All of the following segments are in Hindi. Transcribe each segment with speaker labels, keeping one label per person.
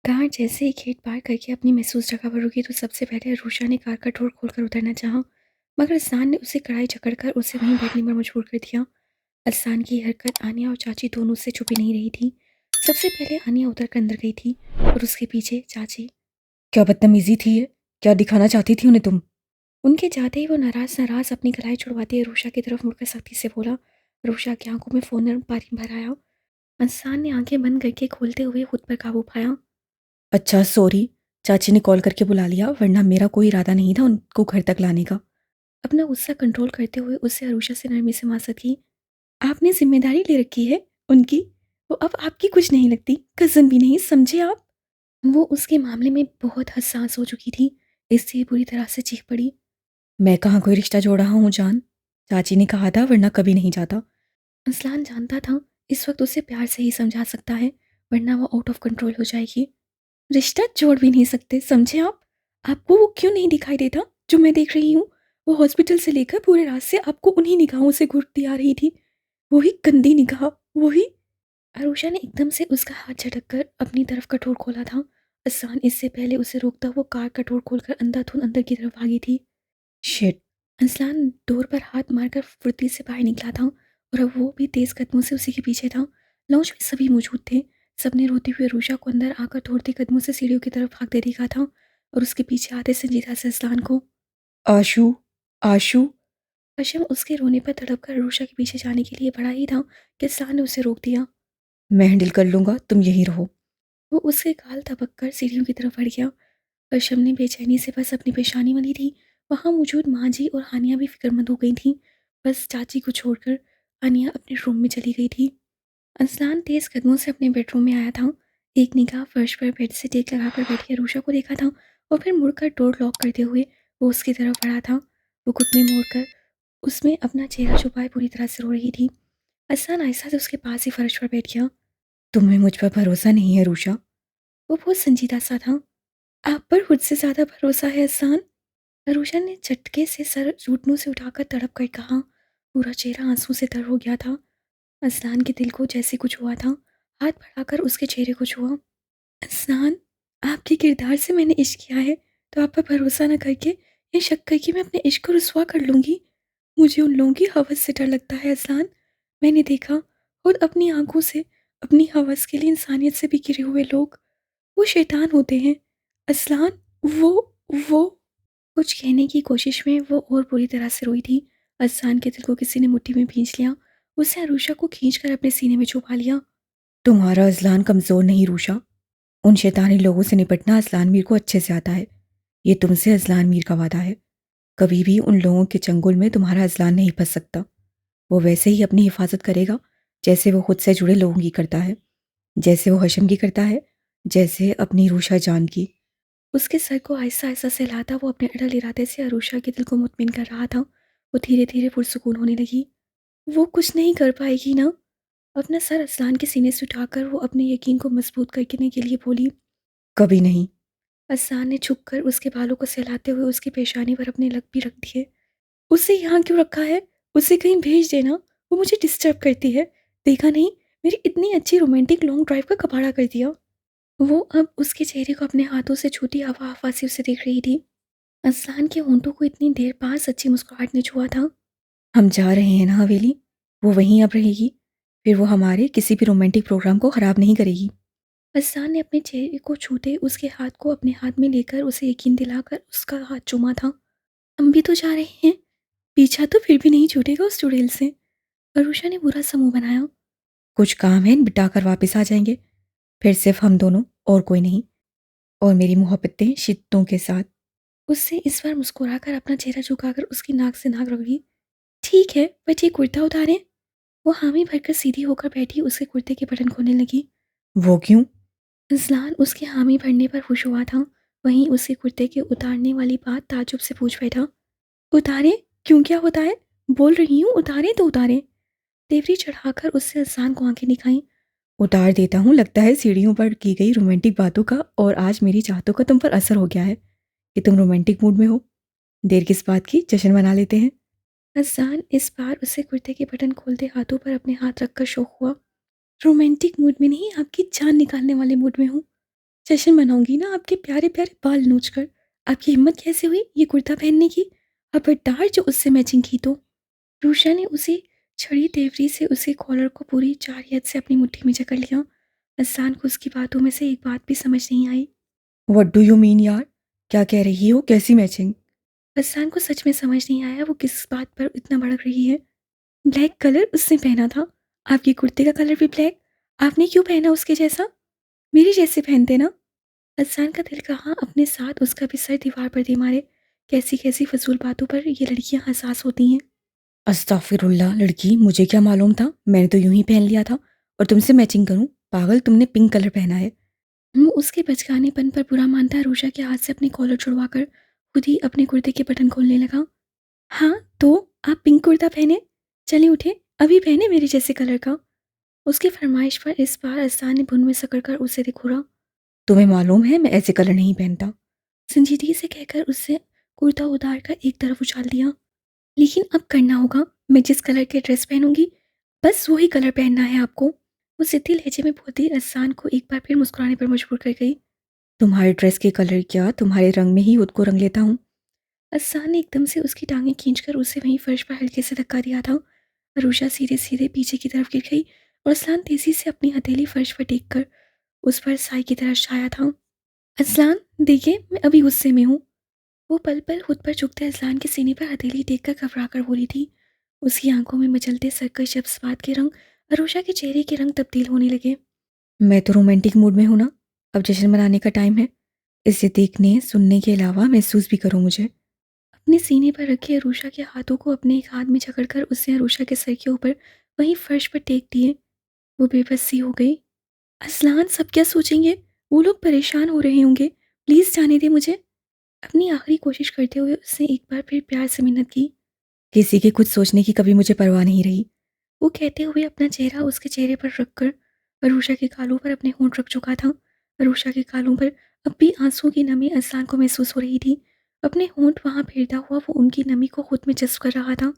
Speaker 1: कार जैसे ही गेट पार करके अपनी महसूस जगह पर रुकी तो सबसे पहले अरूषा ने कार का डोर खोलकर उतरना चाहा, मगर असलान ने उसे कड़ाई जकड़कर उसे वहीं बैठने पर मजबूर कर दिया। असलान की हरकत आनिया और चाची दोनों से छुपी नहीं रही थी। सबसे पहले आनिया उतर कर अंदर गई थी और उसके पीछे चाची।
Speaker 2: क्या बदतमीजी थी ये? क्या दिखाना चाहती थी उन्हें तुम?
Speaker 1: उनके जाते ही वो नाराज नाराज अपनी कलाई छुड़वाते अरूषा की तरफ मुड़कर सख्ती से बोला। अरूषा की आंखों में फोन पानी भर आया। अनसान ने आंखें बंद करके खोलते हुए खुद पर काबू पाया।
Speaker 2: अच्छा सॉरी, चाची ने कॉल करके बुला लिया, वरना मेरा कोई इरादा नहीं था उनको घर तक लाने का।
Speaker 1: अपना गुस्सा कंट्रोल करते हुए उससे अरूषा से नरमी से मासत की। आपने जिम्मेदारी ले रखी है उनकी। वो अब आपकी कुछ नहीं लगती, कज़न भी नहीं, समझे आप। वो उसके मामले में बहुत हसास हो चुकी थी, इससे बुरी तरह से चीख पड़ी।
Speaker 2: मैं कहाँ कोई रिश्ता जोड़ रहा हूँ जान, चाची ने कहा था, वरना कभी नहीं जाता।
Speaker 1: असलान जानता था इस वक्त उसे प्यार से ही समझा सकता है, वरना वो आउट ऑफ कंट्रोल हो जाएगी। रिश्ता जोड़ भी नहीं सकते, समझे आप। आपको वो क्यों नहीं दिखाई देता जो मैं देख रही हूँ। वो हॉस्पिटल से लेकर पूरे रास्ते आपको उन्हीं निगाहों से घूरती आ रही थी। वही गंदी निगाह, वही। अरूषा ने एकदम से उसका हाथ झटक कर अपनी तरफ कठोर खोला था। असान इससे पहले उसे रोकता वो कार कठोर खोलकर अंधाधुंध अंदर की तरफ भागी थी।
Speaker 2: शिट।
Speaker 1: अनसलान डोर पर हाथ मारकर फुर्ती से बाहर निकला था और अब वो भी तेज कदमों से उसी के पीछे था। लॉन्च में सभी मौजूद थे। सबने रोती हुई अरूषा को अंदर आकर दौड़ते कदमों से सीढ़ियों की तरफ भागते देखा था और उसके पीछे आते संजीदा से अनसलान को।
Speaker 2: आशु, आशु।
Speaker 1: हशम उसके रोने पर तड़प कर अरूषा के पीछे जाने के लिए बढ़ा ही था कि अनसलान ने उसे रोक दिया।
Speaker 2: मैं हैंडल कर लूंगा, तुम यहीं रहो।
Speaker 1: वो उसके गाल दबक कर सीढ़ियों की तरफ बढ़ गया। हशम ने बेचैनी से बस अपनी पेशानी मली थी। वहां मौजूद माँ जी और हानिया भी फिक्रमंद हो गई थी। बस चाची को छोड़कर हानिया अपने रूम में चली गई थी। अनसलान तेज कदमों से अपने बेडरूम में आया था। एक निगाह फर्श पर बेड से टेक लगाकर बैठी अरूषा को देखा था और फिर मुड़कर डोर लॉक करते हुए वो उसकी तरफ बढ़ा था। वो घुटने मोड़कर उसमें अपना चेहरा छुपाए पूरी तरह से रो रही थी। अनसलान आहिस्ता से उसके पास ही फर्श पर बैठ गया।
Speaker 2: तुम्हें मुझ पर भरोसा नहीं है रूषा?
Speaker 1: वो बहुत संजीदा सा था। आप पर खुद से ज्यादा भरोसा है अहसान। अरूषा ने झटके से सर घुटनों से उठाकर तड़प कर कहा। पूरा चेहरा आंसू से तर हो गया था। असलान के दिल को जैसे कुछ हुआ था। हाथ बढ़ाकर उसके चेहरे को छुआ। असलान, आपके किरदार से मैंने इश्क किया है, तो आप पर भरोसा न करके ये शक करके मैं अपने इश्क को रुसवा कर लूंगी। मुझे उन लोगों की हवस से डर लगता है असलान। मैंने देखा खुद अपनी आंखों से, अपनी हवस के लिए इंसानियत से भी गिरे हुए लोग वो शैतान होते हैं। असलान, वो कुछ कहने की कोशिश में वो और बुरी तरह से रोई थी। असान के दिल को किसी ने मुट्ठी में भींच लिया। उसे अरूषा को खींचकर अपने सीने में छुपा लिया।
Speaker 2: तुम्हारा अजलान कमजोर नहीं रूषा। उन शैतानी लोगों से निपटना अजलान मीर को अच्छे से आता है। ये तुमसे अजलान मीर का वादा है। कभी भी उन लोगों के चंगुल में तुम्हारा अजलान नहीं फंस सकता। वो वैसे ही अपनी हिफाजत करेगा जैसे वो खुद से जुड़े लोगों की करता है, जैसे वो हशम की करता है, जैसे अपनी रूषा जान की।
Speaker 1: उसके सर को आहिस्ता आहिस्ता से हिलाता वो अपने अड़ल इरादे से अरूषा के दिल को मुतमिन कर रहा था। वो धीरे धीरे पुरसुकून होने लगी। वो कुछ नहीं कर पाएगी ना। अपना सर असलान के सीने से उठाकर वो अपने यकीन को मजबूत करने के लिए बोली।
Speaker 2: कभी नहीं।
Speaker 1: असलान ने छुपकर उसके बालों को सहलाते हुए उसकी पेशानी पर अपने लक भी रख दिए। उसे यहाँ क्यों रखा है? उसे कहीं भेज देना। वो मुझे डिस्टर्ब करती है। देखा नहीं, मेरी इतनी अच्छी रोमांटिक लॉन्ग ड्राइव का कबाड़ा कर दिया। वो अब उसके चेहरे को अपने हाथों से छूती हवा हवा से उसे देख रही थी। असलान के होंठों को इतनी देर बाद सच्ची मुस्कुराहट ने छुआ था।
Speaker 2: हम जा रहे हैं ना हवेली, वो वहीं अब रहेगी। फिर वो हमारे किसी भी रोमांटिक प्रोग्राम को खराब नहीं करेगी।
Speaker 1: असलान ने अपने चेहरे को छूते उसके हाथ को अपने हाथ में लेकर उसे यकीन दिलाकर उसका हाथ चूमा था। हम भी तो जा रहे हैं। पीछा तो फिर भी नहीं छूटेगा उस चुड़ैल से। अरुषा ने बुरा सा मुंह बनाया।
Speaker 2: कुछ काम है निपटा कर वापस आ जाएंगे। फिर सिर्फ हम दोनों, और कोई नहीं। और मेरी मोहब्बतें शिद्दतों के साथ।
Speaker 1: उससे इस बार मुस्कुराकर अपना चेहरा झुकाकर उसकी नाक से नाक रगड़ी। ठीक है, बट ये कुर्ता उतारें। वो हामी भरकर सीधी होकर बैठी उसके कुर्ते के बटन खोलने लगी।
Speaker 2: वो क्यों?
Speaker 1: इस्लान उसके हामी भरने पर खुश हुआ था। वहीं उसे कुर्ते के उतारने वाली बात ताज्जुब से पूछ बैठा। उतारे? क्यों, क्या होता है? बोल रही हूँ, उतारे तो उतारे। तेवरी चढ़ाकर उससे असान को आंखें दिखाई।
Speaker 2: उतार देता हूँ, लगता है सीढ़ियों पर की गई रोमांटिक बातों का और आज मेरी चाहतों का तुम पर असर हो गया है कि तुम रोमांटिक मूड में हो। देर किस बात की, जश्न मना लेते हैं।
Speaker 1: असान इस बार उसे कुर्ते के बटन खोलते हाथों पर अपने हाथ रखकर शौक हुआ। रोमांटिक मूड में नहीं, आपकी जान निकालने वाले मूड में हूँ। जश्न मनाऊंगी ना आपके प्यारे प्यारे बाल नोच कर। आपकी हिम्मत कैसे हुई ये कुर्ता पहनने की? खबरदार जो उससे मैचिंग की तो। रूशा ने उसे छड़ी तेवरी से उसके कॉलर को पूरी चारियत से अपनी मुट्ठी में जकड़ लिया। असान को उसकी बातों में से एक बात भी समझ नहीं आई।
Speaker 2: व्हाट डू यू मीन यार? क्या कह रही हो? कैसी मैचिंग?
Speaker 1: असान को सच में समझ नहीं आया वो किस बात पर इतना भड़क रही है। ब्लैक कलर उसने पहना था। आपके कुर्ते का कलर भी ब्लैक। आपने क्यों पहना उसके जैसा? मेरे जैसे पहनते ना। असान का दिल कहाँ अपने साथ उसका भी सर दीवार पर दे मारे। कैसी कैसी फजूल बातों पर ये लड़कियां हसास होती हैं।
Speaker 2: अस्तगफिरुल्लाह लड़की, मुझे क्या मालूम था? मैंने तो यूं ही पहन लिया था। और तुमसे मैचिंग करूं? पागल, तुमने पिंक कलर पहना है।
Speaker 1: वो उसके बचकानेपन पर बुरा मानता रूशा के हाथ से अपनी कॉलर छुड़वाकर खुद ही अपने कुर्ते के बटन खोलने लगा। हाँ तो आप पिंक कुर्ता पहने? चले उठे, अभी पहने मेरे जैसे कलर का। उसकी फरमाइश पर इस बार असान ने भुन में सकड़कर उसे दिखोरा।
Speaker 2: तुम्हें मालूम है मैं ऐसे कलर नहीं पहनता।
Speaker 1: संजीदगी से कहकर उससे कुर्ता उतार कर एक तरफ उछाल दिया। लेकिन अब करना होगा। मैं जिस कलर के ड्रेस पहनूंगी बस वही कलर पहनना है आपको। वो सिद्धि लहजे में बोलती असान को एक बार फिर मुस्कुराने पर मजबूर कर गई।
Speaker 2: तुम्हारे ड्रेस के कलर क्या, तुम्हारे रंग में ही खुद को रंग लेता हूँ।
Speaker 1: असान ने एकदम से उसकी टांगें खींचकर उसे वहीं फर्श पर हल्के से धक्का दिया था। अरूषा सीधे सीधे पीछे की तरफ गिर गई और असलान तेजी से अपनी हथेली फर्श पर टेक कर उस पर साई की तरह छाया था। असलान देखिए मैं अभी गुस्से में हूँ। वो पल पल खुद पर झुकते असलान के सीने पर हथेली टेक कर घबरा कर बोली थी। उसकी आंखों में मचलते सरकश जज्बात के रंग अरूषा के चेहरे के रंग तब्दील होने लगे।
Speaker 2: मैं तो रोमांटिक मूड में हूं ना। अब जश्न मनाने का टाइम है। इसे देखने सुनने के अलावा महसूस भी करो मुझे।
Speaker 1: अपने सीने पर रखे अरूषा के हाथों को अपने एक हाथ में जकड़कर उसने अरूषा के सर के ऊपर वहीं फर्श पर टेक दिए। वो बेबस सी हो गई। असलान सब क्या सोचेंगे? वो लोग परेशान हो रहे होंगे। प्लीज़ जाने दे मुझे। अपनी आखिरी कोशिश करते हुए उसने एक बार फिर प्यार से मिन्नत की।
Speaker 2: किसी के कुछ सोचने की कभी मुझे परवाह नहीं रही।
Speaker 1: वो कहते हुए अपना चेहरा उसके चेहरे पर रखकर अरूषा के गालों पर अपने होंठ रख चुका था। अरूषा के गालों पर अब भी आंसुओं की नमी असलान को महसूस हो रही थी। अपने होंठ वहां फेरता हुआ वो उनकी नमी को खुद में जज्ब कर रहा था।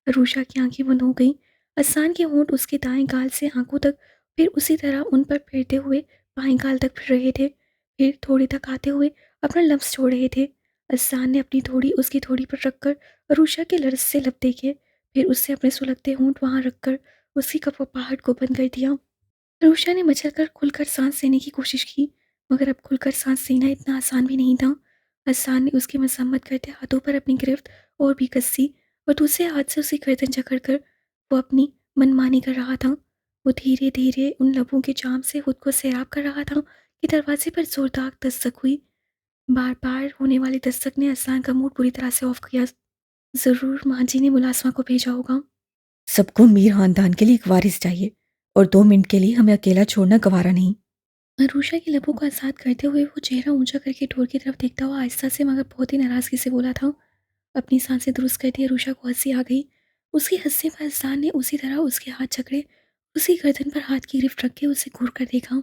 Speaker 1: अरूषा की आंखें बंद हो गईं। असलान के होंठ उसके दाएं गाल से आंखों तक फिर उसी तरह उन पर फेरते हुए बाएं गाल तक फिर रहे थे। फिर थोड़ी तक आते हुए अपना लफ्ज़ छोड़ रहे थे। असलान ने अपनी थोड़ी उसकी थोड़ी पर रखकर अरूषा के लर्ज से लब देखे। फिर उससे अपने सुलगते होंठ वहां रखकर उसकी कपड़पाहट को बंद कर दिया। रूशा ने मचलकर खुलकर सांस लेने की कोशिश की मगर अब खुलकर सांस लेना इतना आसान भी नहीं था। हसन ने उसकी मसम्मत करते हाथों पर अपनी गिरफ्त और भी कसी और दूसरे हाथ से उसकी गर्दन जकड़कर वो अपनी मनमानी कर रहा था। वो धीरे धीरे उन लबों के जाम से खुद को सैराब कर रहा था कि दरवाजे पर जोरदार दस्तक हुई। बार बार होने वाली दस्तक ने हसन का मूड पूरी तरह से ऑफ किया। ज़रूर माँ जी ने मुलाजमा को भेजा होगा।
Speaker 2: सबको मीर खानदान के लिए एक वारिस चाहिए, और 2 मिनट के लिए हमें अकेला छोड़ना गवारा नहीं।
Speaker 1: अरूषा के लबों को आज़ाद करते हुए वो चेहरा ऊंचा करके डोर की तरफ देखता हुआ आहिस्ता से मगर बहुत ही नाराज़गी से बोला था। अपनी सांसें दुरुस्त करती अरूषा को हंसी आ गई। उसकी हंसने पर अज़लान ने उसी तरह उसके हाथ जकड़े उसी गर्दन पर हाथ की गिरफ्त रख के उसे घूर कर देखा।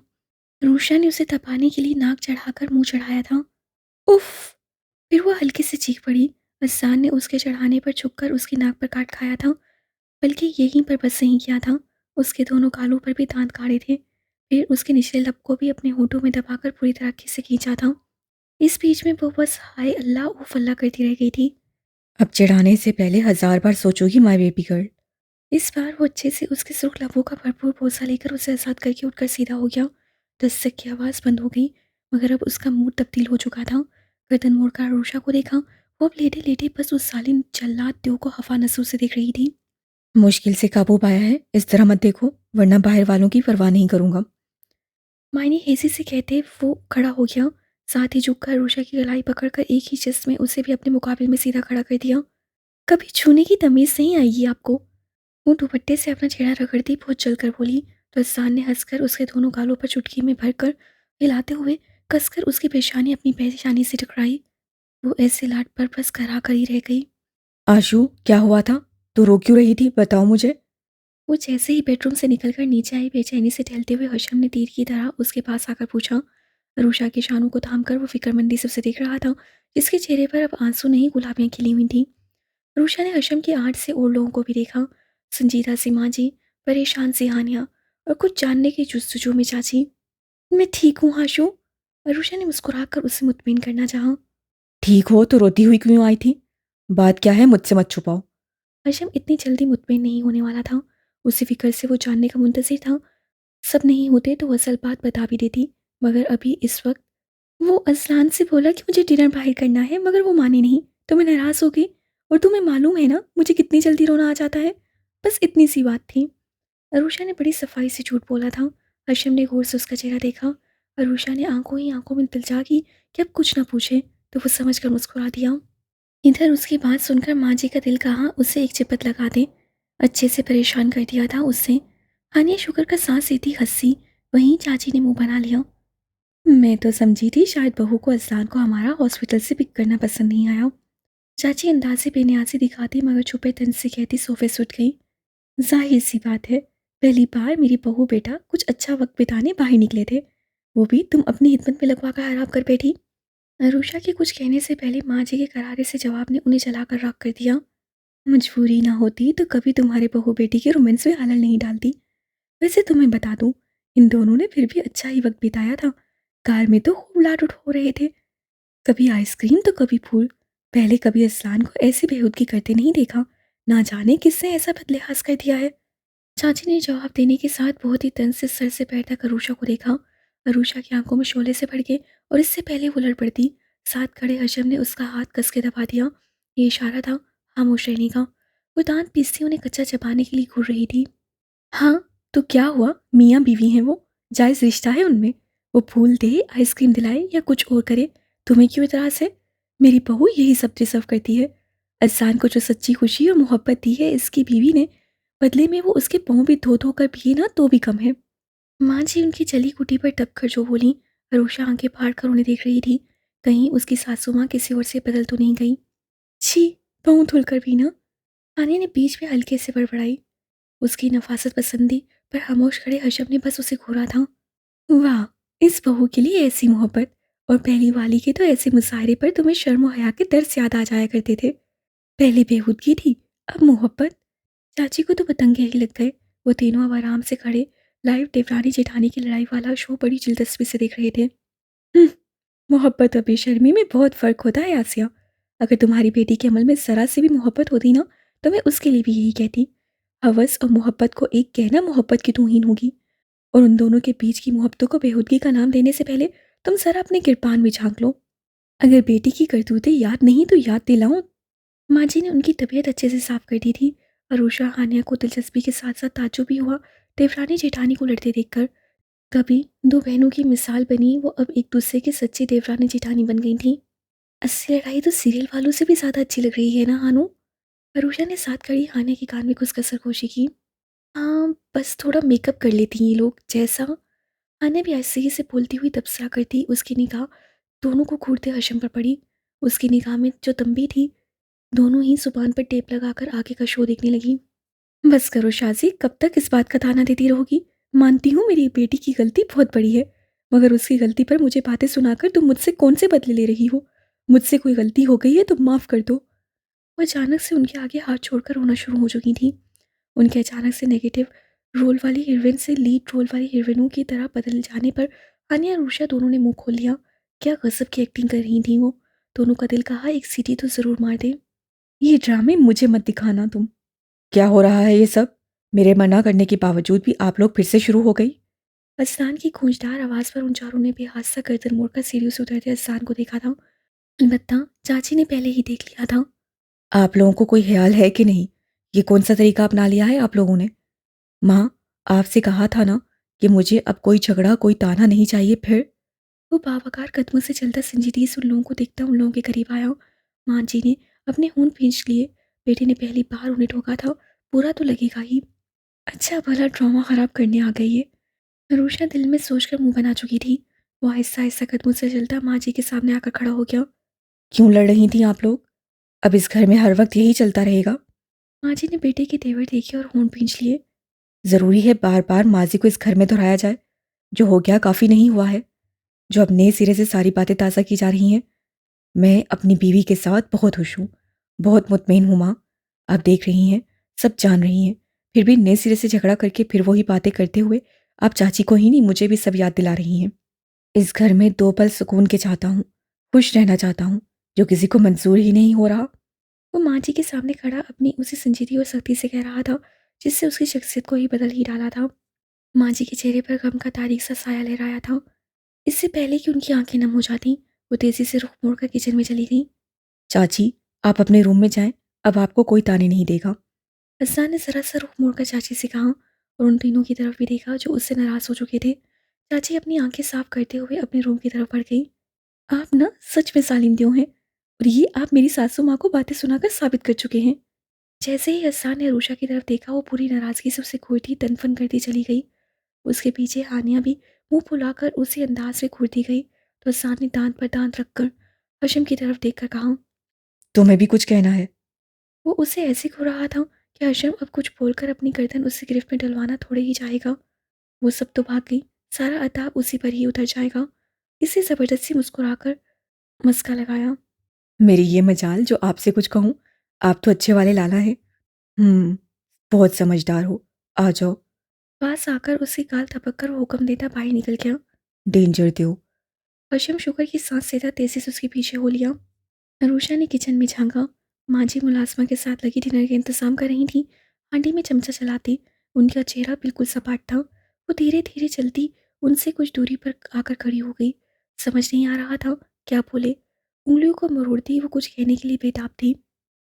Speaker 1: अरूषा ने उसे तपाने के लिए नाक चढ़ाकर मुंह चढ़ाया था। उफ! फिर वो हल्के से चीख पड़ी। अज़लान ने उसके चढ़ाने पर झुककर उसकी नाक पर काट खाया था। बल्कि यहीं पर बस नहीं किया था, उसके दोनों गालों पर भी दांत काढ़े थे। फिर उसके निचले लब को भी अपने होठों में दबाकर पूरी तरह से खींचा था। इस बीच में वो बस हाय अल्लाह उफ अल्लाह करती रह गई थी।
Speaker 2: अब चढ़ाने से पहले 1000 बार सोचोगी माय बेबी गर्ल।
Speaker 1: इस बार वो अच्छे से उसके सुर्ख लबों का भरपूर बोसा लेकर उसे आज़ाद करके उठकर सीधा हो गया। दस्तक की आवाज़ बंद हो गई मगर अब उसका मूड तब्दील हो चुका था। गर्दन मोड़कर आरूषा को देखा। वो अब लेटे लेटे बस उस जालिम जल्लाद देव को हवा नजरों से देख रही थी।
Speaker 2: मुश्किल से काबू पाया है, इस तरह मत देखो, वरना बाहर वालों की परवाह नहीं करूंगा।
Speaker 1: मायने हेजी से कहते वो खड़ा हो गया। साथ ही झुककर रूषा की गलाई पकड़कर एक ही जिस्म में उसे भी अपने मुकाबले में सीधा खड़ा कर दिया। कभी छूने की तमीज़ नहीं आएगी आपको। वो दुपट्टे से अपना चेहरा रगड़ती बहुत जलकर बोली तो असान ने हंसकर उसके दोनों गालों पर चुटकी में भरकर हिलाते हुए कसकर उसकी पेशानी अपनी पेशानी से टकराई। वो ऐसे लाड पर बस करा कर ही रह गई।
Speaker 2: आशु, क्या हुआ था? तू रो क्यों रही थी, बताओ मुझे।
Speaker 1: वो जैसे ही बेडरूम से निकलकर नीचे आई बेचैनी से टहलते हुए हर्षम ने तीर की तरह उसके पास आकर पूछा। रूषा के शानों को थामकर वो फिक्रमंदी से उसे देख रहा था जिसके चेहरे पर अब आंसू नहीं गुलाबियां खिली हुई थी। रूषा ने हर्षम की आड़ से और लोगों को भी देखा। संजीदा सी माँ जी, परेशान सी हानिया और कुछ जानने की जुस्तजू में चाची। मैं ठीक हूँ हाशु। अरुषा ने मुस्कुराकर उसे मुतमिन करना चाहा।
Speaker 2: ठीक हो तो रोती हुई क्यों आई थी? बात क्या है, मुझसे मत छुपाओ।
Speaker 1: हशम इतनी जल्दी मुतमिन नहीं होने वाला था। उसी फिक्र से वो जानने का मुंतज़िर था। सब नहीं होते तो असल बात बता भी देती, मगर अभी इस वक्त वो अज़लान से बोला कि मुझे डिनर बाहर करना है, मगर वो मानी नहीं तो मैं नाराज़ हो गई। और तुम्हें मालूम है ना मुझे कितनी जल्दी रोना आ जाता है। बस इतनी सी बात थी। अरुषा ने बड़ी सफाई से झूठ बोला था। हशम ने गौर से उसका चेहरा देखा। अरुषा ने आंखों ही आंखों में दिलजा की कि अब कुछ ना पूछे, तो वो समझ कर मुस्कुरा दिया। इधर उसकी बात सुनकर माँ जी का दिल कहा उसे एक चिपत लगा दे। अच्छे से परेशान कर दिया था उससे। हानिया शुक्र का सांस लेती हंसी। वहीं चाची ने मुंह बना लिया। मैं तो समझी थी शायद बहू को अजलान को हमारा हॉस्पिटल से पिक करना पसंद नहीं आया। चाची अंदाजे बेनियाजी दिखाती मगर छुपे तन से कहती सोफे से उठ गई। जाहिर सी बात है, पहली बार मेरी बहू बेटा कुछ अच्छा वक्त बिताने बाहर निकले थे, वो भी तुम अपनी हिम्मत में लगवा कर हराम कर बैठी। अरुषा के कुछ कहने से पहले माँ जी के करारे से जवाब ने उन्हें जलाकर राख कर दिया। मजबूरी ना होती तो कभी तुम्हारे बहू बेटी के रोमांस में हलल नहीं डालती। वैसे तुम्हें बता दूं, इन दोनों ने फिर भी अच्छा ही वक्त बिताया था। कार में तो खूब लाड उठ रहे थे, कभी आइसक्रीम तो कभी फूल। पहले कभी असलान को ऐसी बेहूदगी करते नहीं देखा। ना जाने किसने ऐसा बदलिहाज कर दिया है। चाची ने जवाब देने के साथ बहुत ही तंज से सर से पैर तक अरुषा को देखा। अरुषा की आंखों में शोले से भर गए और इससे पहले वो लड़ पड़ती, साथ खड़े हशम ने उसका हाथ कस के दबा दिया। ये इशारा था खामोश रहने का। वो दांत पीसती उन्हें कच्चा चबाने के लिए घूर रही थी। हाँ, तो क्या हुआ, मियाँ बीवी हैं वो, जायज़ रिश्ता है उनमें। वो फूल दे, आइसक्रीम दिलाए या कुछ और करे, तुम्हें क्यों इतराज़ है? मेरी बहू यही सब डिज़र्व करती है। अहसान को जो सच्ची खुशी और मोहब्बत दी है इसकी बीवी ने, बदले में वो उसके पाँव भी धो धो कर पिए ना तो भी कम है। माँ जी उनकी जली कुटी पर दब कर जो बोली। अरुषा आंखें फाड़ कर उन्हें देख रही थी, कहीं उसकी सासू माँ किसी और से बदल तो नहीं गई। छी, पाँव धुल कर भी ना। आने ने बीच में हल्के से बड़बड़ाई। उसकी नफासत पसंदी पर खामोश खड़े हशम ने बस उसे घूरा था। वाह, इस बहू के लिए ऐसी मोहब्बत। और पहली वाली के तो ऐसे मुशायरे पर तुम्हें शर्म और हया के दर्द याद आ जाया करते थे। पहले बेहूदगी थी, अब मोहब्बत। चाची को तो पतंगे ही लग गए। वो तीनों अब आराम से खड़े लाइव देवरानी जेठानी की लड़ाई वाला शो बड़ी दिलचस्पी से देख रहे थे। मोहब्बत और बेशर्मी में बहुत फ़र्क होता है आसिया। अगर तुम्हारी बेटी के अमल में ज़रा सी भी मोहब्बत होती ना, तो मैं उसके लिए भी यही कहती। हवस और मोहब्बत को एक कहना मोहब्बत की तौहीन होगी। और उन दोनों के बीच की मोहब्बतों को बेहूदगी का नाम देने से पहले तुम ज़रा अपने किरपान में झांक लो। अगर बेटी की करतूतें याद नहीं तो याद दिलाऊं। माँ जी ने उनकी तबीयत अच्छे से साफ कर दी थी। अरुषा हानिया को दिलचस्पी के साथ साथ ताज्जुब भी हुआ देवरानी जेठानी को लड़ते देखकर। कभी दो बहनों की मिसाल बनी वो अब एक दूसरे की सच्ची देवरानी जेठानी बन गई थी। असली लड़ाई तो सीरियल वालों से भी ज़्यादा अच्छी लग रही है ना हानू। अरुषा ने साथ खड़ी हानिया के कान में घुसकर सरगोशी की। हाँ, बस थोड़ा मेकअप कर लेती हैं ये लोग जैसा। हानिया भी ऐसे ही से बोलती हुई तबसरा करती उसकी निगाह दोनों को घूरते हशम पर पड़ी। उसकी निगाह में जो तंबी थी, दोनों ही जुबान पर टेप लगाकर आगे का शो देखने लगी। बस करो शाजी, कब तक इस बात का ताना देती रहोगी? मानती हूँ मेरी बेटी की गलती बहुत बड़ी है, मगर उसकी गलती पर मुझे बातें सुनाकर तुम मुझसे कौन से बदले ले रही हो? मुझसे कोई गलती हो गई है तो माफ़ कर दो। वो अचानक से उनके आगे हाथ छोड़कर रोना शुरू हो चुकी थी। उनके अचानक से नेगेटिव रोल वाली हीरोइन से लीड रोल वाली हीरोइनों की तरह बदल जाने पर हानिया और उषा दोनों ने मुंह खोल लिया। क्या गजब की एक्टिंग कर रही थी वो। दोनों का दिल कहा एक सीटी तो ज़रूर मार दे। ये ड्रामे मुझे मत दिखाना तुम।
Speaker 2: क्या हो रहा है ये सब? मेरे मना करने के बावजूद भी आप लोग फिर से शुरू हो गई।
Speaker 1: अजलान की गूंजदार आवाज़ पर उन चारों ने बेहासा गर्दन मोड़कर सीढ़ियों से उतरते अजलान को देखा था। अलबत्ता चाची ने पहले ही देख लिया था।
Speaker 2: आप लोगों को कोई ख्याल है कि नहीं? ये कौन सा तरीका अपना लिया है आप लोगों ने? माँ, आपसे कहा था ना कि मुझे अब कोई झगड़ा कोई ताना नहीं चाहिए फिर।
Speaker 1: वो बावकार कदमों से चलता संजीदगी से उन लोगों को देखता उन लोगों के करीब आया। माँ जी ने अपने होंठ खींच लिए। बेटे ने पहली बार उन्हें ठोका था, बुरा तो लगेगा ही। अच्छा भला ड्रामा खराब करने आ गई है, अरुषा दिल में सोचकर मुंह बना चुकी थी। वो आहिस्ता आहिस्ता कदमों से चलता माँ जी के सामने आकर खड़ा हो गया।
Speaker 2: क्यों लड़ रही थी आप लोग? अब इस घर में हर वक्त यही चलता रहेगा?
Speaker 1: माँ जी ने बेटे के तेवर देखे और होंठ खींच लिए।
Speaker 2: ज़रूरी है बार बार माजी को इस घर में दोहराया जाए? जो हो गया काफ़ी नहीं हुआ है? जो अब नए सिरे से सारी बातें ताज़ा की जा रही हैं? मैं अपनी बीवी के साथ बहुत खुश हूँ, बहुत मुतमईन हूँ माँ। आप देख रही हैं, सब जान रही हैं, फिर भी नए सिरे से झगड़ा करके फिर वही बातें करते हुए आप चाची को ही नहीं मुझे भी सब याद दिला रही हैं। इस घर में 2 पल सुकून के चाहता हूँ, खुश रहना चाहता हूँ, जो किसी को मंज़ूर ही नहीं हो रहा।
Speaker 1: वो माँ जी के सामने खड़ा अपनी उसी संजीदगी और सख्ती से कह रहा था, जिससे उसकी शख्सियत को ही बदल ही डाला था। माँ जी के चेहरे पर गम का तारीक सा साया लहराया था। इससे पहले कि उनकी आंखें नम हो जातीं, वो तेज़ी से रुख मोड़कर किचन में चली गईं।
Speaker 2: चाची, आप अपने रूम में जाएँ, अब आपको कोई ताने नहीं देगा।
Speaker 1: अज़लान ने ज़रा सा रुख मोड़कर चाची से कहा और उन तीनों की तरफ भी देखा जो उससे नाराज़ हो चुके थे। चाची अपनी आंखें साफ करते हुए अपने रूम की तरफ बढ़ गई। आप ना सच में ज़ालिम देव हैं और ये आप मेरी सासू माँ को बातें सुनाकर साबित कर चुके हैं। जैसे ही अज़लान ने अरूशा की तरफ देखा, वो पूरी नाराज़गी से उसे घूरती तनफन करती चली गई। उसके पीछे हानिया भी मुँह फुलाकर उसी अंदाज से घूरती गई, तो अज़लान ने दाँत पर दाँत रखकर हशम की तरफ देखकर कहा।
Speaker 2: तुम्हें भी कुछ कहना है?
Speaker 1: वो उसे ऐसे घूर रहा था कि हशम अब कुछ बोलकर अपनी गर्दन उसकी गिरफ्त में डलवाना थोड़े ही जाएगा। वो सब तो भाग गई, सारा अताब उसी पर ही उतर जाएगा। इसे ज़बरदस्ती मुस्कुराकर मस्का लगाया।
Speaker 2: मेरी ये मजाल जो आपसे कुछ कहूँ, आप तो अच्छे वाले लाला हैं। बहुत समझदार हो। आ जाओ।
Speaker 1: पास आकर उसकी गाल थपक कर वो हुक्म देता बाहर निकल गया।
Speaker 2: डेंजर दो।
Speaker 1: हशम शुक्र की सांस लेता तेजी से उसके पीछे हो लिया। अरूषा ने किचन में झांका। माँ जी मुलाजमा के साथ लगी डिनर का इंतजाम कर रही थी। हांडी में चमचा चलाती, उनका चेहरा बिल्कुल सपाट था। वो धीरे धीरे चलती उनसे कुछ दूरी पर आकर खड़ी हो गई। समझ नहीं आ रहा था क्या बोले। उंगलियों को मरोड़ती वो कुछ कहने के लिए बेताब थी।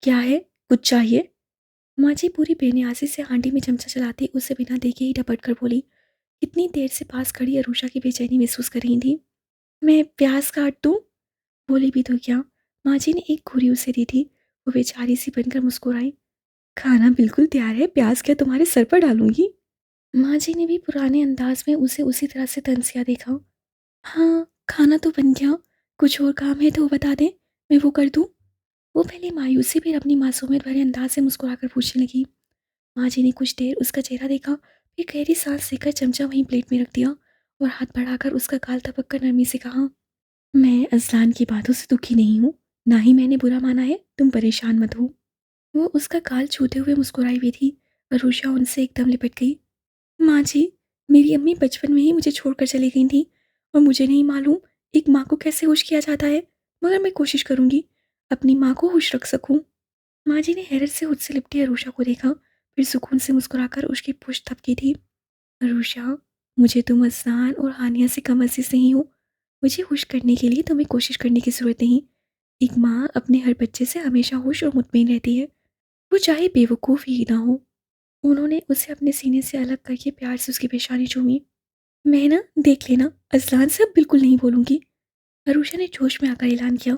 Speaker 1: क्या है, कुछ चाहिए? माँ जी पूरी बेनियाजी से हांडी में चमचा चलाती उसे बिना देखे ही डपट कर बोली। इतनी देर से पास खड़ी अरूषा की बेचैनी महसूस कर रही थी। मैं प्याज काट दूँ? बोली भी तो क्या, माँ जी ने एक घूरी उसे दी थी। वो बेचारी सी बनकर मुस्कुराई। खाना बिल्कुल तैयार है, प्याज क्या तुम्हारे सर पर डालूंगी? माँ जी ने भी पुराने अंदाज में उसे उसी तरह से तंसिया देखा। हाँ, खाना तो बन गया, कुछ और काम है तो बता दें, मैं वो कर दूँ? वो पहले मायूसी फिर अपनी मासूमियत भरे अंदाज से मुस्कुराकर पूछने लगी। माँ जी ने कुछ देर उसका चेहरा देखा, फिर गहरी सांस लेकर चमचा वहीं प्लेट में रख दिया और हाथ बढ़ाकर उसका गाल थपक कर नरमी से कहा। मैं अज़लान की बातों से दुखी नहीं हूँ, ना ही मैंने बुरा माना है, तुम परेशान मत हो। वो उसका गाल छूते हुए मुस्कुराई हुई थी। अरूषा उनसे एकदम लिपट गई। माँ जी, मेरी अम्मी बचपन में ही मुझे छोड़कर चली गई थी और मुझे नहीं मालूम एक माँ को कैसे खुश किया जाता है, मगर मैं कोशिश करूँगी अपनी माँ को खुश रख सकूँ। माँ जी ने हैरत से खुद से लिपटी अरूषा को देखा, फिर सुकून से मुस्कुराकर उसकी पुश्त थपकी थी। अरूषा, मुझे तुम अज़लान और हानिया से कम अज़ीज़ नहीं हो। मुझे खुश करने के लिए तुम्हें कोशिश करने की ज़रूरत नहीं। एक माँ अपने हर बच्चे से हमेशा खुश और मुतमईन रहती है, वो चाहे बेवकूफ़ ही ना हो। उन्होंने उसे अपने सीने से अलग करके प्यार से उसकी पेशानी चूमी। मैं ना, देख लेना, अज़लान से अब बिल्कुल नहीं बोलूँगी। अरूषा ने जोश में आकर ऐलान किया।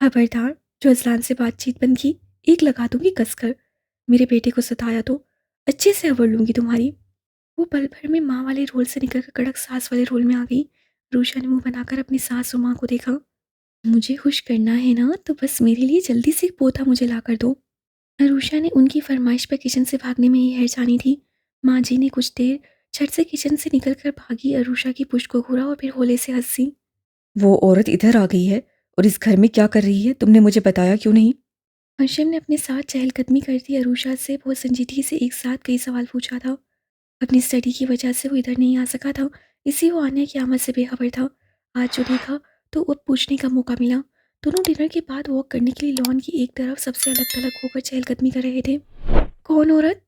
Speaker 1: खबरदार, जो अज़लान से बातचीत बंद की, एक लगा दूंगी कसकर। मेरे बेटे को सताया तो अच्छे से अवर लूंगी तुम्हारी। वो पल भर में माँ वाले रोल से निकलकर कड़क सास वाले रोल में आ गई। अरूषा ने मुंह बनाकर अपनी सास और माँ को देखा। मुझे खुश करना है ना, तो बस मेरे लिए जल्दी से एक पोता मुझे ला कर दो। अरूषा ने उनकी फरमाइश पर किचन से भागने में ही हैरसानी थी। माँ जी ने कुछ देर झट से किचन से निकलकर भागी अरूषा की पुष्ट को घूरा और फिर होले से हंसी।
Speaker 2: वो औरत इधर आ गई है और इस घर में क्या कर रही है? तुमने मुझे बताया क्यों नहीं?
Speaker 1: हर्षम ने अपने साथ चहलकदमी करती अरूषा से बहुत संजीदगी से एक साथ कई सवाल पूछा था। अपनी स्टडी की वजह से वो इधर नहीं आ सका था, इसी वो आने की आमद से बेखबर था। आज जो देखा तो अब पूछने का मौका मिला। दोनों डिनर के बाद वॉक करने के लिए लॉन की एक तरफ सबसे अलग थलग होकर चहलकदमी कर रहे थे। कौन औरत?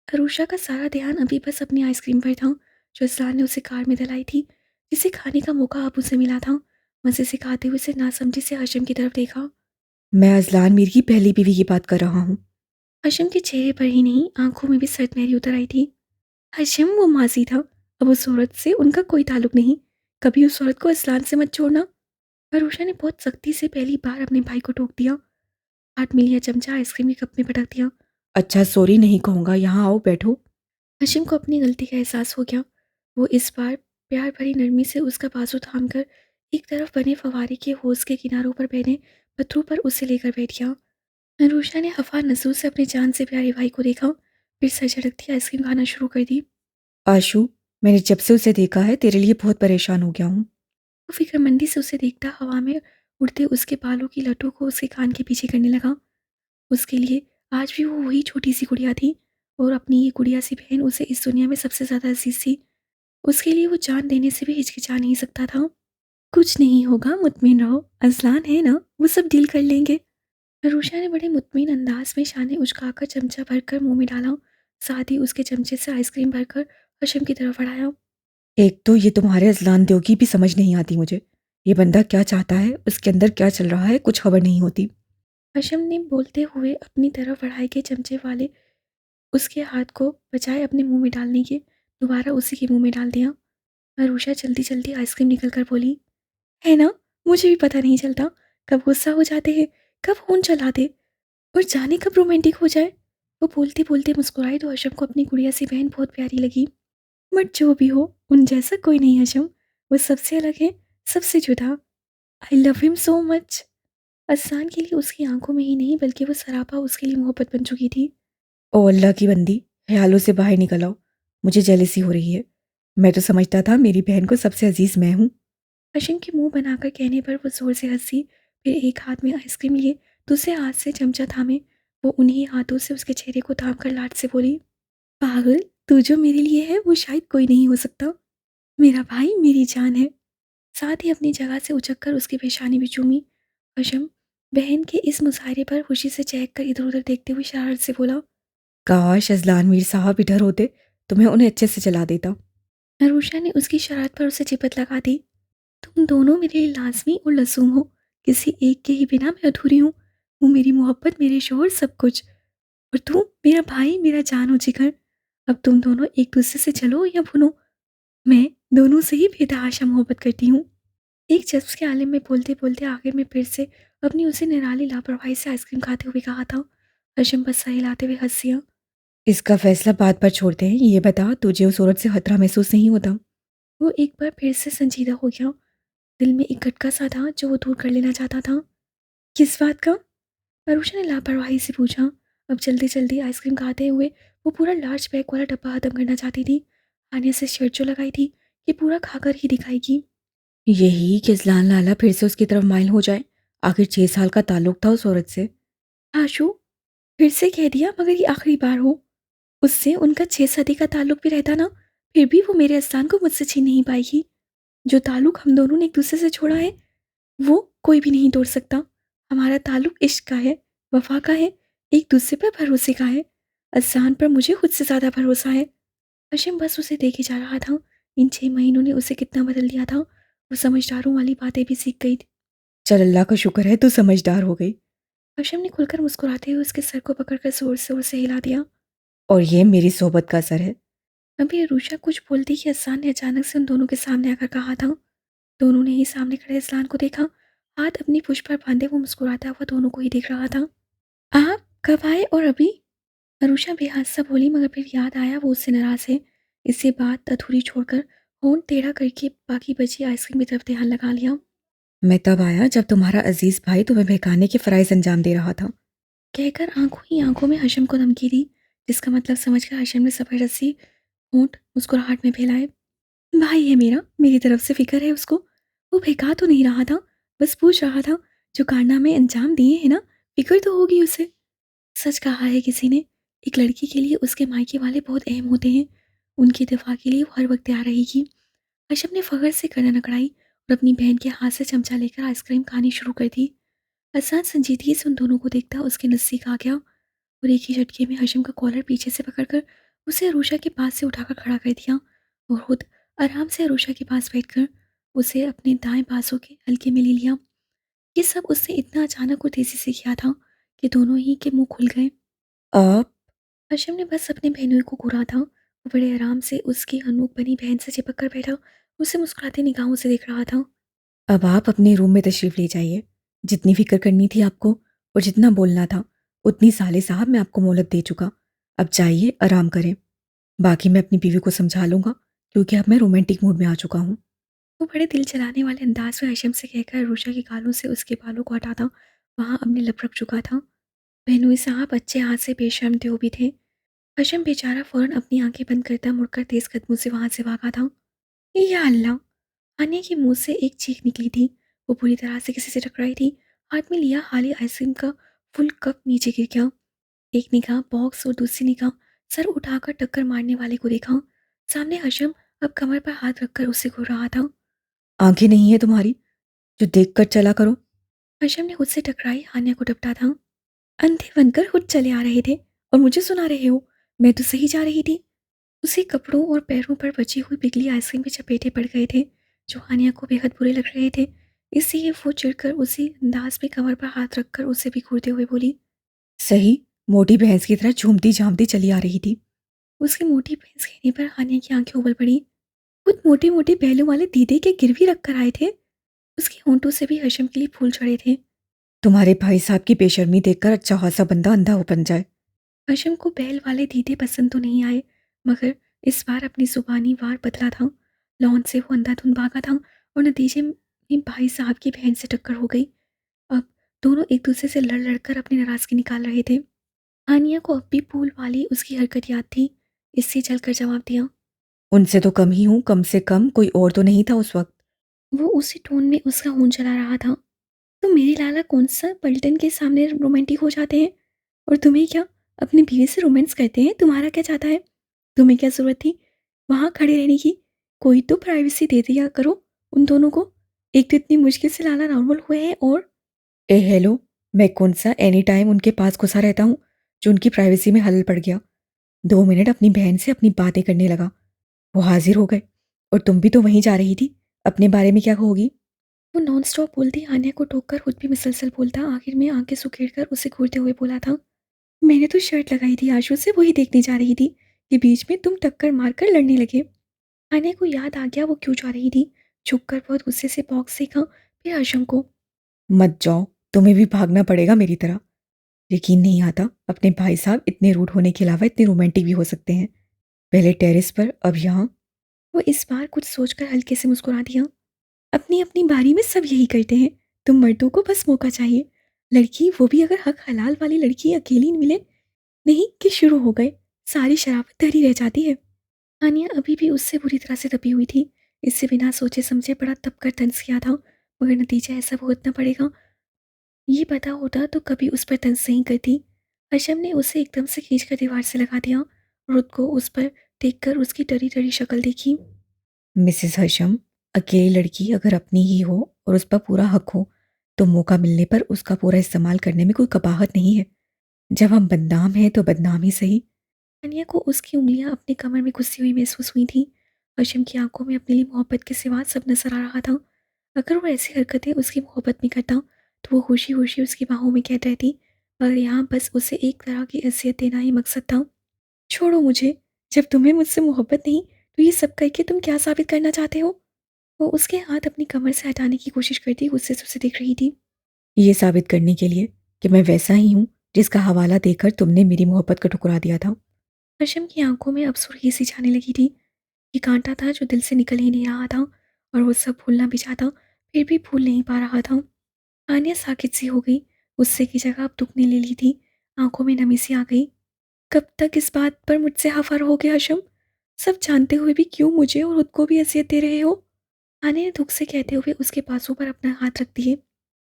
Speaker 1: अरूषा का सारा ध्यान अभी बस अपनी आइसक्रीम पर था, जो अजलान ने उसे कार में दिलाई थी, जिसे खाने का मौका अब उसे मिला था। मज़े से खाते हुए उसे नासमझी से हशम की तरफ देखा।
Speaker 2: मैं अज़लान मीर की पहली बीवी की बात कर रहा हूँ।
Speaker 1: हशम के चेहरे पर ही नहीं, आंखों में भी सरदमेरी उतर आई थी। हशम वो माजी था, अब उस औरत से उनका कोई ताल्लुक नहीं। कभी उस औरत को अजलान से मत छोड़ना। अरूषा ने बहुत सख्ती से पहली बार अपने भाई को टोक दिया। हाथ में लिया चमचा आइसक्रीम के कप में पटक दिया।
Speaker 2: अच्छा, सॉरी नहीं कहूँगा, यहाँ आओ बैठो।
Speaker 1: हशीम को अपनी गलती का एहसास हो गया। वो इस बार प्यार भरी नरमी से उसका बाजू थाम कर एक तरफ बने फवारे के होज के किनारों पर बने पत्थरों पर उसे लेकर बैठ गया। नरूशा ने हफा नजरों से अपने जान से प्यारे भाई को देखा, फिर सर झटकती आइसक्रीम खाना शुरू कर दी।
Speaker 2: आशु, मैंने जब से उसे देखा है तेरे लिए बहुत परेशान हो गया हूँ।
Speaker 1: वो फिक्रमंदी से उसे देखता हवा में उड़ते उसके बालों की लटों को उसके कान के पीछे करने लगा। उसके लिए आज भी वो वही छोटी सी गुड़िया थी और अपनी ये गुड़िया सी बहन उसे इस दुनिया में सबसे ज़्यादा अजीज थी। उसके लिए वो जान देने से भी हिचकिचा नहीं सकता था। कुछ नहीं होगा, मुत्मिन रहो, अज़लान है ना, वो सब डील कर लेंगे। अरूषा ने बड़े मुत्मिन अंदाज में शाने उचकाकर चमचा भरकर मुंह में डाला, साथ ही उसके चमचे से आइसक्रीम भरकर हशम की तरफ बढ़ाया।
Speaker 2: एक तो ये तुम्हारे अज़लान दो की भी समझ नहीं आती मुझे। ये बंदा क्या चाहता है, उसके अंदर क्या चल रहा है, कुछ खबर नहीं होती।
Speaker 1: हशम ने बोलते हुए अपनी तरफ बढ़ाए गए चमचे वाले उसके हाथ को बचाए अपने मुंह में डालने के, दोबारा उसी के मुंह में डाल दिया। अरूषा जल्दी जल्दी आइसक्रीम निकल कर बोली, है ना, मुझे भी पता नहीं चलता, कब गुस्सा हो जाते हैं, कब फोन चलाते और जाने कब रोमांटिक हो जाए। वो बोलते बोलते मुस्कुराई तो हशम को अपनी गुड़िया सी बहन बहुत प्यारी लगी। बट जो भी हो, उन जैसा कोई नहीं हशम, वो सबसे अलग है, सबसे जुदा। I love him so much. असान के लिए उसकी आंखों में ही नहीं बल्कि वो सरापा उसके लिए मोहब्बत बन चुकी थी।
Speaker 2: ओ अल्लाह की बंदी, ख्यालों से बाहर निकल आओ। मुझे जेलसी हो रही है। मैं तो समझता था मेरी बहन को सबसे अजीज मैं हूँ।
Speaker 1: हशम के मुंह बनाकर कहने पर वो जोर से हंसी, फिर एक हाथ में आइसक्रीम लिए दूसरे हाथ से चमचा थामे वो उन्हीं हाथों से उसके चेहरे को थाम कर लाड से बोली, पागल, तू जो मेरे लिए है वो शायद कोई नहीं हो सकता। मेरा भाई मेरी जान है। साथ ही अपनी जगह से उचक कर उसकी पेशानी भी चूमी। हशम बहन के इस मुजाहरे पर खुशी से चहक कर इधर उधर देखते हुए शरारत से बोला।
Speaker 2: काश अजलान मीर साहब इधर होते तो मैं उन्हें अच्छे से चला देता।
Speaker 1: अरूषा ने उसकी शरारत पर उसे चिपत लगा दी। तुम दोनों मेरे लिए लाजमी और लसूम हो, किसी एक के ही बिना मैं अधूरी हूँ। वो मेरी मोहब्बत, मेरे शोर, सब कुछ। और तू मेरा भाई, मेरा जान हो जिगर। अब तुम दोनों एक दूसरे से चलो या भुनो, मैं दोनों से ही बेतहाशा मोहब्बत करती हूँ। एक जज्ब के आलम में बोलते बोलते आखिर में फिर से अपनी उसे निराली लापरवाही से आइसक्रीम खाते हुए कहा था। हशम बस सह हिलाते हुए हंस दिया।
Speaker 2: इसका फैसला बात पर छोड़ते हैं। ये बता, तुझे उस औरत से खतरा महसूस नहीं होता?
Speaker 1: वो एक बार फिर से संजीदा हो गया। दिल में एक खटका सा था जो वो दूर कर लेना चाहता था। किस बात का? अरुषा ने लापरवाही से पूछा। अब जल्दी जल्दी आइसक्रीम खाते हुए वो पूरा लार्ज पैक वाला डब्बा खत्म करना चाहती थी। आने से शर्त जो लगाई थी कि पूरा खाकर ही दिखाएगी।
Speaker 2: यही कि अजलान लाला फिर से उसकी तरफ माइल हो जाए। आखिर 6 साल का ताल्लुक था उस औरत से।
Speaker 1: आशु, फिर से कह दिया, मगर ये आखिरी बार हो। उससे उनका 6 सदी का ताल्लुक भी रहता ना, फिर भी वो मेरे स्थान को मुझसे छीन नहीं पाएगी। जो ताल्लुक हम दोनों ने एक दूसरे से छोड़ा है वो कोई भी नहीं तोड़ सकता। हमारा ताल्लुक इश्क का है, वफा का है, एक दूसरे पर भरोसे का है। अजान पर मुझे खुद से ज़्यादा भरोसा है। हशीम बस उसे देखे जा रहा था। इन 6 महीनों ने उसे कितना बदल दिया था। वो समझदारों वाली बातें भी सीख गई थी।
Speaker 2: चल अल्लाह का शुक्र है तू समझदार हो गई।
Speaker 1: हशीम ने खुलकर मुस्कुराते हुए उसके सर को पकड़कर जोर जोर से हिला दिया।
Speaker 2: और ये मेरी सोहबत का असर है।
Speaker 1: अभी अरूषा कुछ बोलती कि असान ने अचानक से उन दोनों के सामने आकर कहा था। दोनों ने ही सामने खड़े अजलान को देखा। हाथ अपनी पुष्प पर बांधे वो मुस्कुराता हुआ दोनों को ही देख रहा था। आप कब आए और अभी? अरूषा बेहासा बोली, मगर फिर याद आया वो उससे नाराज है। इससे बात अधूरी छोड़कर होंठ टेढ़ा करके बाकी बची आइसक्रीम की तरफ ध्यान लगा लिया।
Speaker 2: मैं तब आया जब तुम्हारा अजीज भाई तुम्हें बहकाने के फराइज अंजाम दे रहा था।
Speaker 1: कहकर आंखों ही आंखों में हशम को धमकी दी, जिसका मतलब समझकर हशम ने जबरदस्ती होंठ मुस्कुराहट में फैलाए। भाई है मेरा, मेरी तरफ से फिक्र है उसको। वो बहका तो नहीं रहा था, बस पूछ रहा था। जो कारनामे अंजाम दिए हैं ना, फिक्र तो होगी उसे। सच कहा है किसी ने, एक लड़की के लिए उसके मायके वाले बहुत अहम होते हैं। उनकी दिफा के लिए वो हर वक्त तैयार रहेगी। अशब ने फखर से गर्दन अकड़ाई और अपनी बहन के हाथ से चमचा लेकर आइसक्रीम खानी शुरू कर दी। असान संजीदगी से उन दोनों को देखता उसके नज़दीक आ गया और एक ही झटके में हशम का कॉलर पीछे से पकड़कर उसे अरूषा के पास से उठाकर खड़ा कर दिया और खुद आराम से अरूषा के पास बैठकर उसे अपने दाएं बाजू के हल्के में ले लिया। ये सब उसने इतना अचानक और तेजी से किया था कि दोनों ही के मुंह खुल गए।
Speaker 2: अब
Speaker 1: हशम ने बस अपने बहनोई को घूरा था। वो बड़े आराम से उसकी हनूक बनी बहन से चिपक कर बैठा उसे मुस्कुराती निगाहों से देख रहा था।
Speaker 2: अब आप अपने रूम में तशरीफ़ ले जाइए। जितनी फ़िक्र करनी थी आपको और जितना बोलना था, उतनी साले साहब मैं आपको मोहलत दे चुका। अब जाइए आराम करें। बाकी मैं अपनी बीवी को समझा लूँगा, क्योंकि अब मैं रोमांटिक मूड में आ चुका हूँ।
Speaker 1: वो बड़े दिल चलाने वाले अंदाज में हशम से कहकर रूषा के गालों से उसके बालों को हटाता वहां अपने लप रख चुका था। बहनोई साहब अच्छे हाथ से बेशर्म थे भी थे। हशम बेचारा फौरन अपनी आंखें बंद करता मुड़कर तेज कदमों से वहां से भागा था। या अल्लाह! आने के मुंह से एक चीख निकली थी। वो पूरी तरह से किसी से टकराई थी। हाथ में लिया खाली आइसक्रीम का फुल कप नीचे गिर गया। एक निगाह बॉक्स और दूसरी निगाह सर उठाकर टक्कर मारने वाले को देखा। सामने हशम अब कमर पर हाथ रखकर उसे घूर रहा था।
Speaker 2: आंखें नहीं है तुम्हारी जो देख कर चला करो?
Speaker 1: हर्षम ने खुद से टकराई हानिया को डपटा था। अंधे बनकर खुद चले आ रहे थे और मुझे सुना रहे हो? मैं तो सही जा रही थी। उसी कपड़ों और पैरों पर बची हुई पिघली आइसक्रीम के चपेटे पड़ गए थे जो हानिया को बेहद बुरे लग रहे थे। इसलिए वो चिढ़कर उसी अंदाज में कमर पर हाथ रखकर उसे भी घूरते हुए बोली।
Speaker 2: सही मोटी भैंस की तरह झूमती झामती चली आ रही थी।
Speaker 1: उसकी मोटी भैंस कहने पर हानिया की आंखें उबल पड़ी। खुद मोटे मोटे बैलों वाले दीदे के गिरवी रख कर आए थे। उसके होंठों से भी हर्षम के लिए फूल चढ़े थे।
Speaker 2: तुम्हारे भाई साहब की बेशर्मी देखकर अच्छा खासा बंदा अंधा हो बन जाए।
Speaker 1: हर्षम को बैल वाले दीदे पसंद तो नहीं आए, मगर इस बार अपनी जुबानी वार बदला था। लॉन से वो अंधाधुंध भागा था और नतीजे में भाई साहब की बहन से टक्कर हो गई। अब दोनों एक दूसरे से लड़ लड़कर अपनी नाराजगी निकाल रहे थे। आनिया को अब भी फूल वाली उसकी हरकत याद थी। इससे जलकर जवाब दिया।
Speaker 2: उनसे तो कम ही हूँ, कम से कम कोई और तो नहीं था उस वक्त।
Speaker 1: वो उसी टोन में उसका खून चला रहा था। तो मेरे लाला कौन सा पलटन के सामने रोमांटिक हो जाते हैं? और तुम्हें क्या, अपनी बीवी से रोमांस करते हैं? तुम्हारा क्या चाहता है? तुम्हें क्या ज़रूरत थी वहाँ खड़े रहने की? कोई तो प्राइवेसी दे दिया करो उन दोनों को। एक तो इतनी मुश्किल से लाला नॉर्मल हुए हैं और
Speaker 2: ए हेलो, मैं कौन सा एनी टाइम उनके पास घुसा रहता हूँ जो उनकी प्राइवेसी में हलल पड़ गया। 2 मिनट अपनी बहन से अपनी बातें करने लगा, वो हाजिर हो गए और तुम भी तो वहीं जा रही थी। अपने बारे में क्या कहोगी?
Speaker 1: वो नॉन स्टॉप बोलती आन्या को टोककर खुद भी मुसलसल बोलता। आखिर में आंखें सुखेड़ उसे घूरते हुए बोला था। मैंने तो शर्ट लगाई थी आशु से, वही देखने जा रही थी कि बीच में तुम टक्कर मारकर लड़ने लगे। आन्या को याद आ गया वो क्यों जा रही थी। झुककर बहुत गुस्से से बॉक्स देखा, फिर हर्षम को।
Speaker 2: मत जाओ, तुम्हें भी भागना पड़ेगा मेरी तरह। यकीन नहीं आता अपने भाई साहब इतने रूड होने के अलावा इतने रोमांटिक भी हो सकते हैं। पहले टेरेस पर, अब यहाँ।
Speaker 1: वो इस बार कुछ सोचकर हल्के से मुस्कुरा दिया। अपनी अपनी बारी में सब यही करते हैं। तुम मर्दों को बस मौका चाहिए। लड़की, वो भी अगर हक हलाल वाली लड़की अकेली मिले, नहीं कि शुरू हो गए, सारी शराफत धरी रह जाती है। आनिया अभी भी उससे बुरी तरह से दबी हुई थी। इससे बिना सोचे समझे बड़ा तपकर तंज किया था, मगर नतीजा ऐसा भुगतना पड़ेगा। ये पता होता तो कभी उस पर तंज नहीं करती। हर्षम ने उसे एकदम से खींचकर दीवार से लगा दिया। रुद को उस पर देखकर उसकी डरी डरी शक्ल देखी।
Speaker 2: मिसेस हर्षम, अकेली लड़की अगर अपनी ही हो और उस पर पूरा हक हो तो मौका मिलने पर उसका पूरा इस्तेमाल करने में कोई कबाहत नहीं है। जब हम बदनाम हैं तो बदनाम ही सही।
Speaker 1: तानिया को उसकी उंगलियां अपने कमर में घुसी हुई महसूस हुई थी। हर्षम की आंखों में अपने लिए मोहब्बत के सिवा सब नजर आ रहा था। अगर वो ऐसी हरकतें उसकी मोहब्बत में करता तो वो खुशी खुशी उसकी बाहों में कैद रहती, मगर यहाँ बस उसे एक तरह की अजियत देना ही मकसद था। छोड़ो मुझे। जब तुम्हें मुझसे मोहब्बत नहीं, तो ये सब करके तुम क्या साबित करना चाहते हो? वो उसके हाथ अपनी कमर से हटाने की कोशिश करती गुस्से से उसे देख रही थी।
Speaker 2: ये साबित करने के लिए कि मैं वैसा ही हूँ जिसका हवाला देकर तुमने मेरी मोहब्बत को ठुकरा दिया था।
Speaker 1: हर्षम की आंखों में अब सुर्खी सी छाने लगी थी। ये कांटा था जो दिल से निकल ही नहीं रहा था, और वो सब भूलना भी चाहता, फिर भी भूल नहीं पा रहा था। आनिया साकित सी हो गई। गुस्से की जगह अब दुख ने ले ली थी। आंखों में नमी सी आ गई। कब तक इस बात पर मुझसे खफा रहोगे हर्षम? सब जानते हुए भी क्यों मुझे और खुद को भी अजियत दे रहे हो? आने ने दुख से कहते हुए उसके बाजू पर अपना हाथ रख दिए।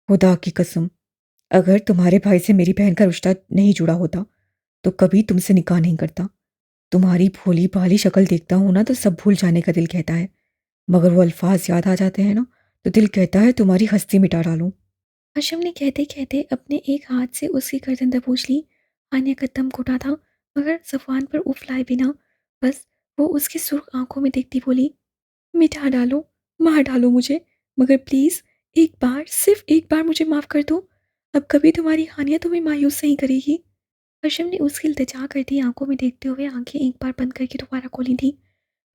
Speaker 2: खुदा की कसम, अगर तुम्हारे भाई से मेरी बहन का रिश्ता नहीं जुड़ा होता तो कभी तुमसे निकाह नहीं करता। तुम्हारी भोली भाली शक्ल देखता हूं ना तो सब भूल जाने का दिल कहता है, मगर वो अल्फाज याद आ जाते हैं ना तो दिल कहता है तुम्हारी हस्ती मिटा डालूं।
Speaker 1: हर्षम ने कहते कहते अपने एक हाथ से उसकी गर्दन दबोच ली। आन्या का दम घुटा था, मगर जबान पर उफ लाए बिना बस वो उसकी सुर्ख आंखों में देखती बोली। मिटा डालो, मार डालो मुझे, मगर प्लीज़ एक बार, सिर्फ एक बार मुझे माफ़ कर दो। अब कभी तुम्हारी हानिया तुम्हें मायूस नहीं करेगी। हर्षम ने उसकी इल्तिजा कर दी आंखों में देखते हुए आंखें एक बार बंद करके दोबारा खोली थी।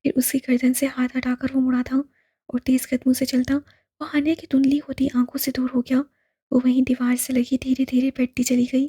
Speaker 1: फिर उसकी गर्दन से हाथ हटाकर वो मुड़ा था और तेज कदमों से चलता वो हानिया की धुंधली होती आंखों से दूर हो गया। वो वहीं दीवार से लगी धीरे धीरे बैठती चली गई।